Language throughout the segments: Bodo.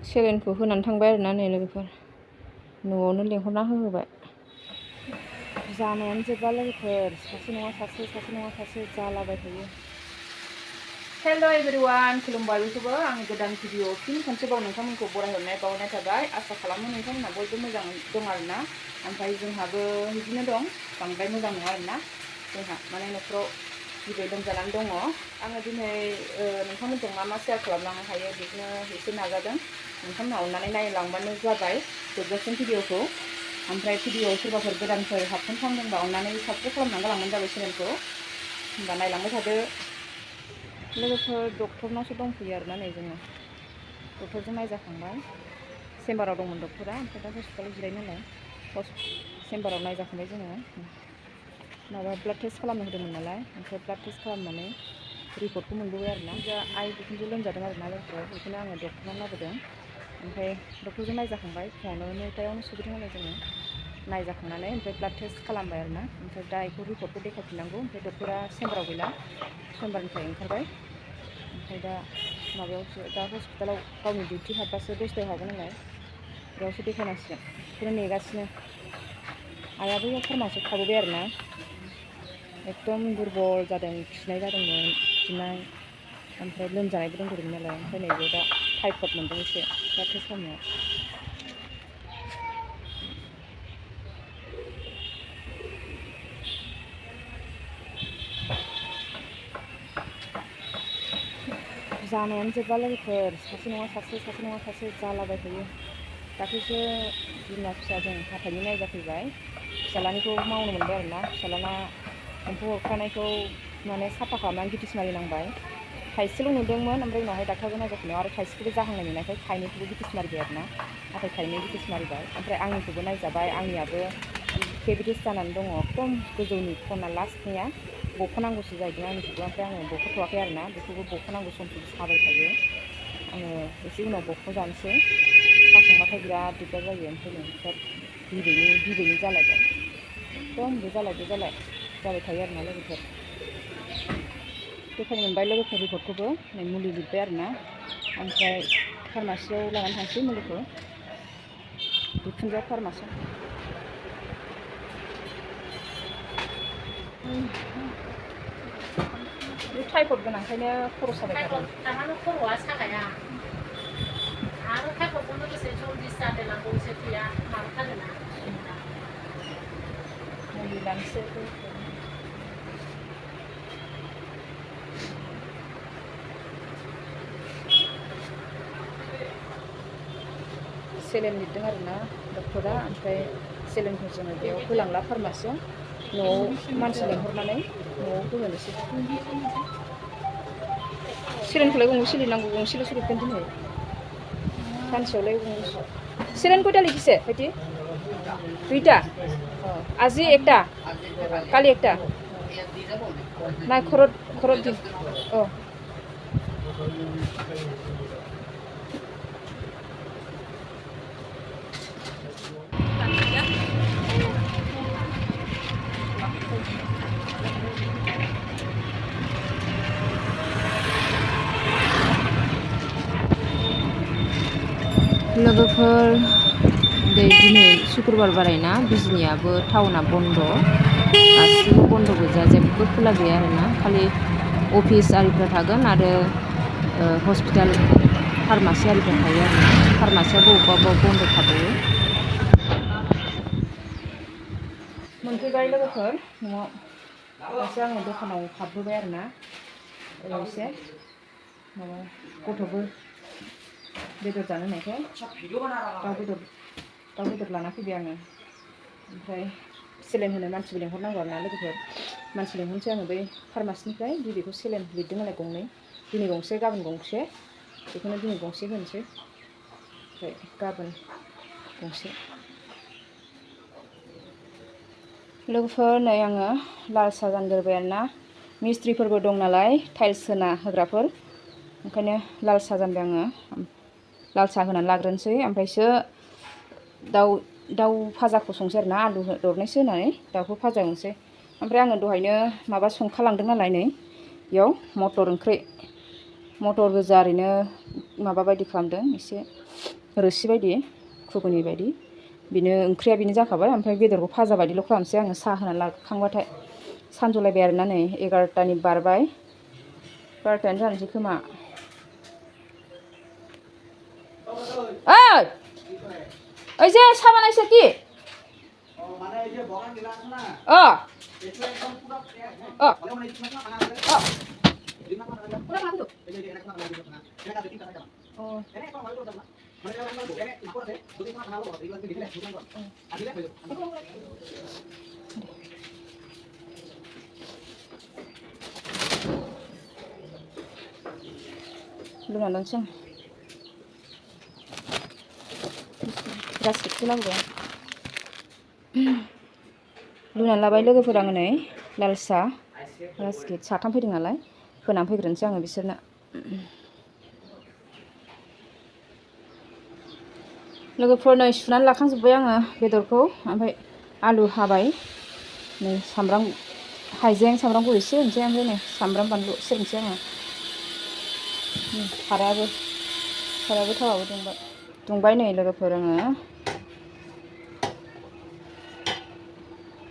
सेलेनखौ होनानै थांबाय आरोना नै लोगोफोर न'आवनो लेंहरना होबाय जानायानो जोबा लोगोफोर सासे नङा सासे जालाबाय थायो। हेल' एभरिवान खुलुमबाय बयखौबो आंनि गोदान भिडिअ फिन खनसेबाव नोंथांमोनखौ बरायहरनाय बावनाय थाबाय आसा खालामो नोंथांमोनहा बयबो मोजां दं आरोना ओमफ्राय जोंहाबो बिदिनो दं बांद्राय मोजां नङा आरोना जोंहा माने न'खराव गिदिर लोमजानानै दङ। आङो दिनै नोंथांमोनजों मा शेयार खालामलांनो हायो बेखौनो एसे नाजादों। नोंथांमोनहा अननानै नायलांबानो जाबाय जोबजासिम भिडिअखौ। ओमफ्राय भिडिअआव सोरबाफोर गोदानफोर हाबसनफ्लांदोंबा अननानै साबस्क्राइब खालामनानै गालांबानो जाबाय चेनेलखौ। होमबा नायलांबाय थादो। लोगोफोर डक्टरनावसो दंफैयो आरोना नै जोङो डक्टरजों नायजाखांबाय। चेम्बाराव दंमोन डक्टरा ओमफ्राय दा हस्पिटालाव जिरायो नालाय चेम्बाराव नायजाखांबाय जोङो। माबा ब्लाड टेस्ट खालामनो होदोंमोन नालाय ओमफ्राय ब्लाड टेस्ट खालामनानै रिपर्टखौ मोनबोबाय आरोना दा आइ बिखुनजो लोमजादों आरोना लोगोफोर बेखौनो आङो डक्टरनाव लाबोदों। ओमफ्राय डक्टरजों नायजाखांबाय फुङावनो 9टायावनो सफैदों नालाय जोङो नायजाखांनानै ओमफ्राय ब्लाड टेस्ट खालामबाय आरोना ओमफ्राय दा बेखौ रिपर्टखौ देखायफिननांगौ। ओमफ्राय डक्टरा चेम्बाराव गैला चेम्बारनिफ्राय ओंखारबाय। ओमफ्राय दा माबायावसो दा हस्पिटालाव गावनि डिउटि हाबबासो 10टायाव हाबो नालाय बेयावसो देखायनांसिगोन बेखौनो नेगासिनो। आइयाबो फार्मासियाव थाबोबाय आरोना एकदम दुरबल जादों खिनाय जादोंमोन खिनाय ओमफ्राय लोमजानायबो दंथ'दोंमोन नालाय ओमफ्राय नैबे दा टाइफड मोनदों एसे ब्लाड टेस्ट खालामनायाव। जानायानो जोबा लोगोफोर सासे नङा सासे जालाबाय थायो। दाख्लैसो बिमा फिसाजों हाथाइनि नायजाफैबाय फिसाज्लानिखौ मावनो मोनबाय आरोना फिसाज्लाना एम्फौ अरखानायखौ माने साफा खालामनानै गिटिस मारिनांबाय। थाइसेल' नुदोंमोन ओमफ्राय उनावहाय डाक्टारजों नायजाफिनायाव आरो थाइसेखौबो जाहांनाय नुनायखाय थाइनैखौबो गिटिस मारिबाय आरोना हाथाइ थाइनै गिटिस मारिबाय। ओमफ्राय आंनिखौबो नायजाबाय आंनियाबो केभिटिस जानानै दङ एकदम गोजौनि खना लास्टनिया बख'नांगौसो जाहैदों आंनिखौबो ओमफ्राय आङो बख'थ'वाखै आरोना बेखौबो बख'नांगौ सम साबाय थायो। आङो एसे उनाव बख'जानोसै साखांबाथाय बिराद दिगदार जायो। ओमफ्राय नै बिराद बिबैनि जालायबाय एकदम बे जालाय जाबाय थायो आरोना लोगोफोर। देखायनो मोनबाय लोगोफोर रिपर्टखौबो नै मुलि लिरबाय आरोना ओमफ्राय फार्मासियाव लानानै थांसै मुलिखौ बिखुनजोआ फार्मासियाव। बे टाइफड गोनांखायनो खर' साबाय थादों। खर'आ सागाया आरो टाइफडजों लोगोसे जन्दिस जादेरनांगौ एसे थैया माबाथारोना मुलि लानोसै। सेलेन लिरदों आरोना डक्टरा ओमफ्राय सेलेनखौ जोङो बेयाव होलांला फार्मासियाव न'आव मानसि लेंहरनानै न'आव होहोनोसै। सेलेनखौलाय गंबेसे लिरनांगौ गंसेल'सो लिरगोन दिनै सानसेयावलाय गंबेसे सेलेन कयटा लिखिसे भाइटि दुइटा আজি একটা কালি একটা নাই খরচ দিন लोगोफोर दिनै शुक्रबार बारायना बिजनियाबो टाउना बन्द गासिबो बन्द गोजा जेबो खुला गैया आरोना खालि अफिस आरिफ्रा थागोन आरो हस्पिटाल फार्मासि आरिफ्रा थायो आरोना फार्मासिया बबेबा बन्द थाबावो। मोनफैबाय लोगोफोर न'आव दासो आङो दखानाव हाबबोबाय आरोना एसे माबा गथ'बो बेदर जानो होनायखाय दाउ बेदर लाना फैबाय आङो। ओमफ्राय सेलेन होनो मानसिबो लेंहरनांगौ आरोना लोगोफोर मानसि लेंहरनोसै आङो बै फार्मासिनिफ्राय बिबैखौ सेलेन लिरदों नालाय गंनै दिनै गंसे गाबोन गंसे बेखौनो दिनै गंसे होनोसै ओमफ्राय गाबोन गंसे। लोगोफोर नै आङो लाल साहा जानग्रोबाय आरोना मिस्ट्रिफोरबो दं नालाय टाइल्स होना होग्राफोर ओंखायनो लाल साहा जानबाय आङो लाल साहा होनानै लाग्रोनोसै ओमफ्रायसो दाउ भाजाखौ संसै आरोना आलु दरनैसो होनानै दाउखौ भाजा एवनोसै। ओमफ्राय आङो दहायनो माबा संखालांदों नालाय नै बेयाव मटर ओंख्रि मटर गोजा ओरैनो माबा बायदि खालामदों एसे रोसि बायदि खुगुनि बायदि बिनो ओंख्रिया बिनो जाखाबाय ओमफ्राय बेदरखौ फाजा बायदिल' खालामसै आङो साहा होनानै लाखांबाथाय सानजौलायबाय आरोना नै 11टानि बारबाय 12टायानो जानोसै खोमा ओइ ओइ जे साहा बानायसै कि luna langsung गासिबो लाबोबाय लुनानै लाबाय लोगोफोर आङो नै लाल साहा रास्किट साथाम फैदों नालाय होनानै फैग्रोनोसै आङो बिसोरनो लोगोफोर नै सुनानै लाखांजोब्बाय आङो बेदरखौ ओमफ्राय आलु हाबाय नै सामब्राम हाइजें सामब्राम गुफुर एसे होनोसै ओमफ्राय नै सामब्राम बानलु सेरनोसै आङो सारायाबो थावाबो दुंबाय नै लोगोफोर आङो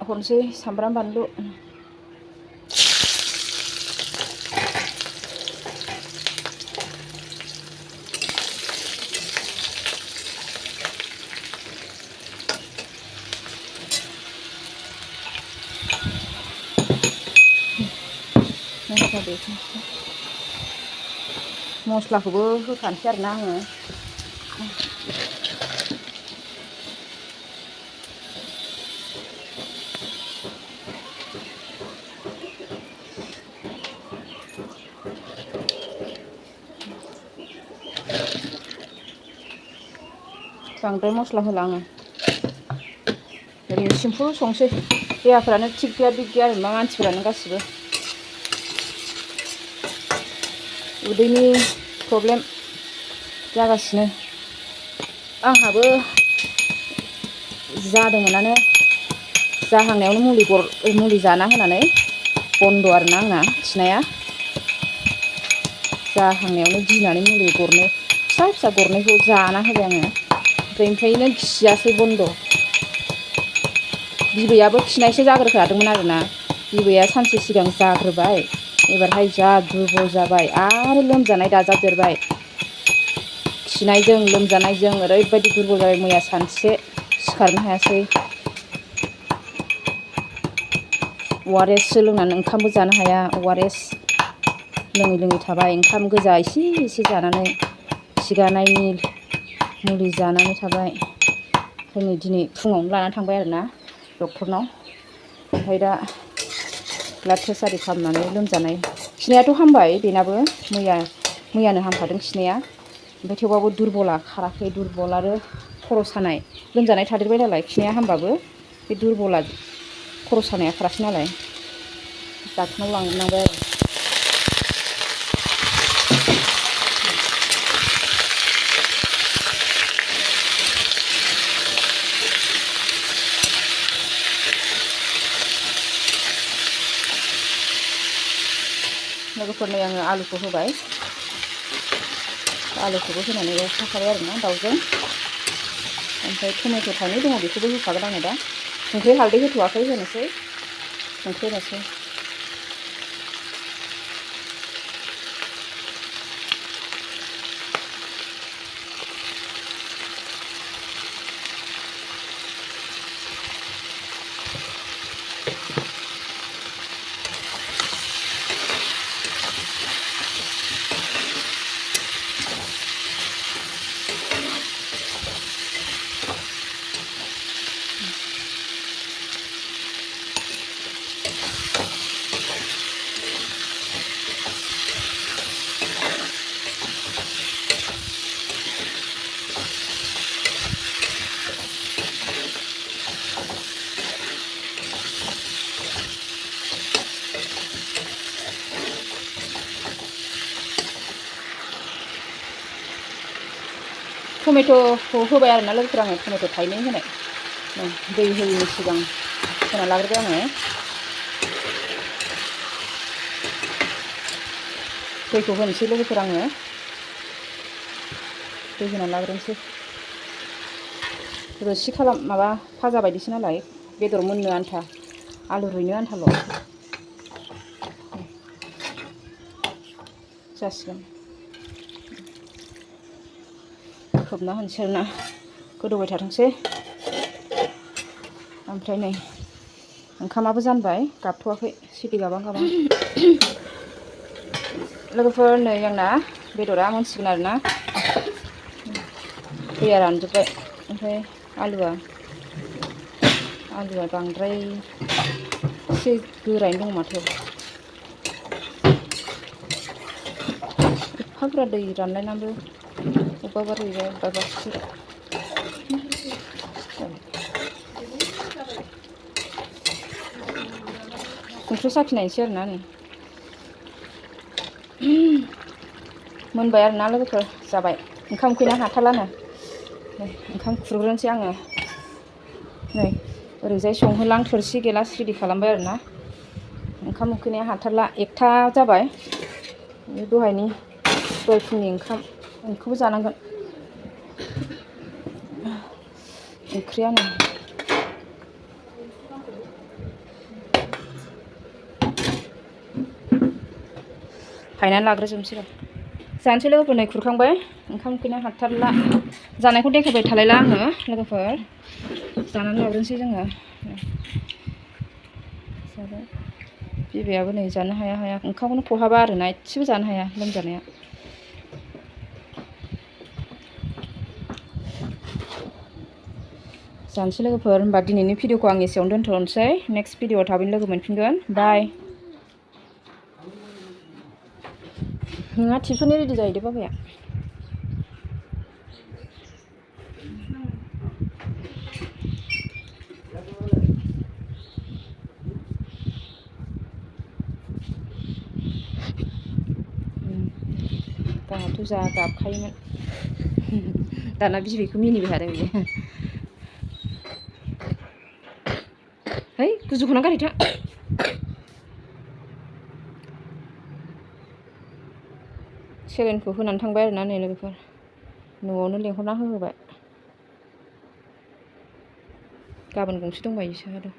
हरनोसै सामब्राम बानलु मस्लाखौबो होखानोसै आरोना आङो बांद्राय मस्ला होला आङो ओरैनो सिम्पोल संसै देहाफ्रानो थिग गैया बिग गैया आरो मा मानसिफ्रानो गासिबो उदैनि प्रब्लेम जागासिनो आंहाबो जादोंमोनानो जाहांनायावनो मुलि जाना होनानै बन्द' आरोना आंना खिनाया जाहांनायावनो गिनानै मुलि गरनै फिसा गरनैखौ जाना होबाय आङो ओमफ्रायनो खियासै बन्द' बिबैयाबो खिनायसो जाग्रोखादोंमोन आरोना बिबैया सानसे सिगां जाग्रोबाय एबारहाय जा दुरबल जाबाय आरो लोमजानाय दाजाबदेरबाय खिनायजों लोमजानायजों ओरैबायदि दुरबल जाबाय मैया सानसे सिखारनो हायासै ORS लोंनानै ओंखामबो जानो हाया ORS लोङै थाबाय ओंखाम गोजा एसे जानानै खिगानायनि मुलि जानानै थाबाय ओमफ्राय नै दिनै फुङावनो लानानै थांबाय आरोना डक्टरनाव ओमफ्राय दा ब्लाड टेस्ट आरि खालामनानै लोमजानाय खिनायाथ' हामबाय बेनाबो मैयानो हामखादों खिनाया ओमफ्राय थेवबाबो दुरबला खाराखै दुरबल आरो खर' सानाय लोमजानाय थादेरबाय नालाय खिनाया हामबाबो बे दुरबला खर' सानाया खाराखै नालाय डक्टरनाव लांनांबाय आरो लोगोफोरनो आङो आलुखौ होबाय आलुखौबो होनानै एवफाखाबाय आरोना दाउजों ओमफ्राय टमेट' थाइनै दङ बेखौबो होखागोन आङो दा संख्रि हालदै होथ'वाखै होनोसै संख्रि होनोसै टमेट'खौ होबाय आरोना लोगोफोर आङो टमेट' थाइनै होनाय दै होयैनि सिगां होना लाग्रोबाय आङो दैखौ होनोसै लोगोफोर आङो दै होनानै लाग्रोनोसै रोसि माबा फाजा बायदिसो नालाय बेदर मोननो आन्था आलु रुइनो आन्थाल' जासिगोन खोबना होनोसै आरोना गोदौबाय थाथोंसै ओमफ्राय नै ओंखामाबो जानबाय गाबथ'वाखै सिटि गाबां गाबां लोगोफोर नै आंना बेदरा मोनसिगोन आरोना दैया रानजोब्बाय ओमफ्राय आलुआ बांद्राय एसे गोरायैनो दं माथो एफा बुरजा दै रानलायनानैबो अबेबा रुइबाय अबेबा संख्रि साखिनायसै आरोना नै मोनबाय आरोना लोगोफोर जाबाय ओंखाम उखैना हाथारलानो ओंखाम खुरग्रोनोसै आङो नै ओरैजाय संहोलां थोरसि गिलास रेडि खालामबाय आरोना ओंखाम उखैनाया हाथारला 1टा जाबाय दहाय फुंनि ओंखाम बेखौबो जानांगोन ओंख्रियानो हायनानै लाग्रोजोबनोसै र' जानोसै लोगोफोर नै खुरखांबाय ओंखाम उखैना हाथारला जानायखौ देखायबाय थालायला आङो लोगोफोर जानानै लाग्रोनोसै जोङो जाबाय बिबैयाबो नै जानो हाया ओंखामखौनो खहाबा आरोना एसेबो जानो हाया लोमजानाया जानोसै लोगोफोर होमबा दिनैनि भिडिअखौ आं एसेयावनो दोनथ'नोसै नेक्स्ट भिडिअआव थाबैनो लोगो मोनफिनगोन बाय नोंहा टिउसननि रेडि जाहैदो बाबाया दाथ' जा गाबखायोमोन दाना बिबैखौ मिनिबाय थादों बियो है गुजुखौना गारहैथा सेलेनखौ होनानै थांबाय आरोना नै लोगोफोर न'आवनो लेंहरना होबाय गाबोन गंसे दंबायोसो आरो